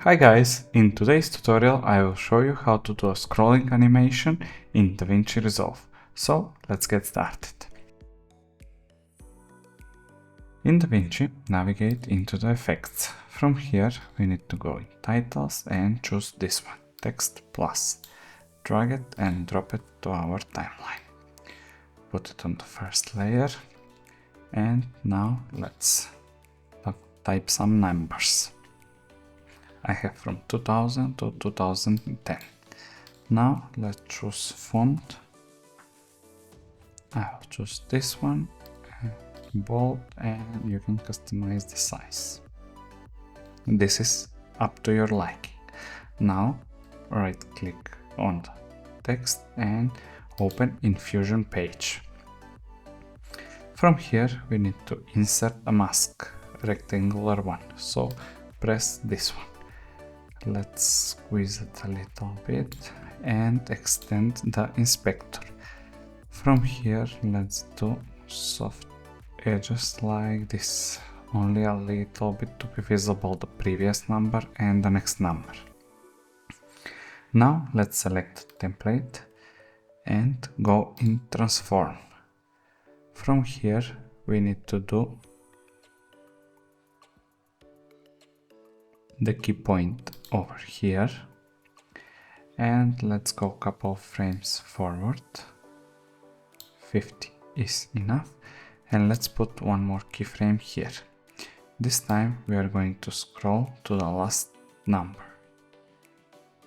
Hi guys, in today's tutorial I will show you how to do a scrolling animation in DaVinci Resolve. So let's get started. In DaVinci, navigate into the effects. From here we need to go in titles and choose this one, text plus. Drag it and drop it to our timeline. Put it on the first layer and now let's type some numbers. I have from 2000 to 2010. Now let's choose font. I will choose this one, bold, and you can customize the size. This is up to your liking. Now right click on the text and open Infusion page. From here we need to insert a mask, rectangular one, so press this one. Let's squeeze it a little bit and extend the inspector. From here let's do soft edges like this, only a little bit to be visible the previous number and the next number. Now let's select the template and go in transform. From here we need to do the key point over here and let's go a couple of frames forward. 50 is enough, and let's put one more keyframe here. This time we are going to scroll to the last number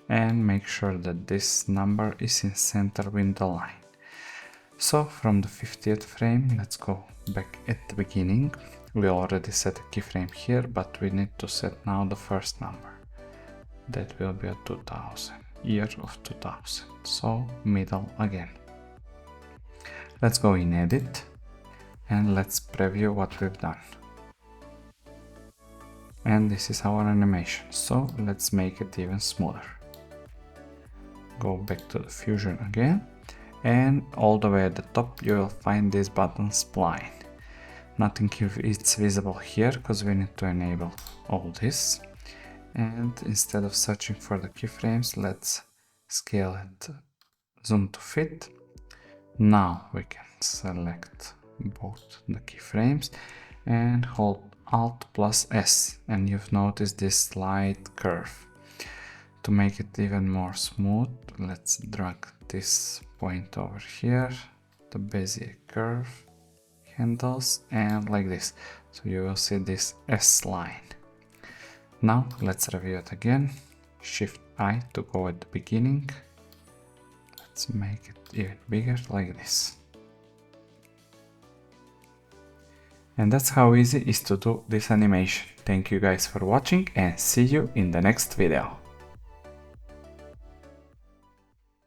and make sure that this number is in center with the line. So from the 50th frame let's go back at the beginning. We already set a keyframe here, but we need to set now the first number. That will be a 2000, year of 2000, so middle again. Let's go in edit and let's preview what we've done. And this is our animation, so let's make it even smoother. Go back to the Fusion again, and all the way at the top you will find this button spline. Nothing is visible here because we need to enable all this. And instead of searching for the keyframes, let's scale it, zoom to fit. Now we can select both the keyframes and hold Alt plus S, and you've noticed this slight curve. To make it even more smooth, let's drag this point over here, the Bezier curve handles, and like this, so you will see this S line. Now let's review it again. Shift I to go at the beginning. Let's make it even bigger like this. And that's how easy it is to do this animation. Thank you guys for watching and see you in the next video.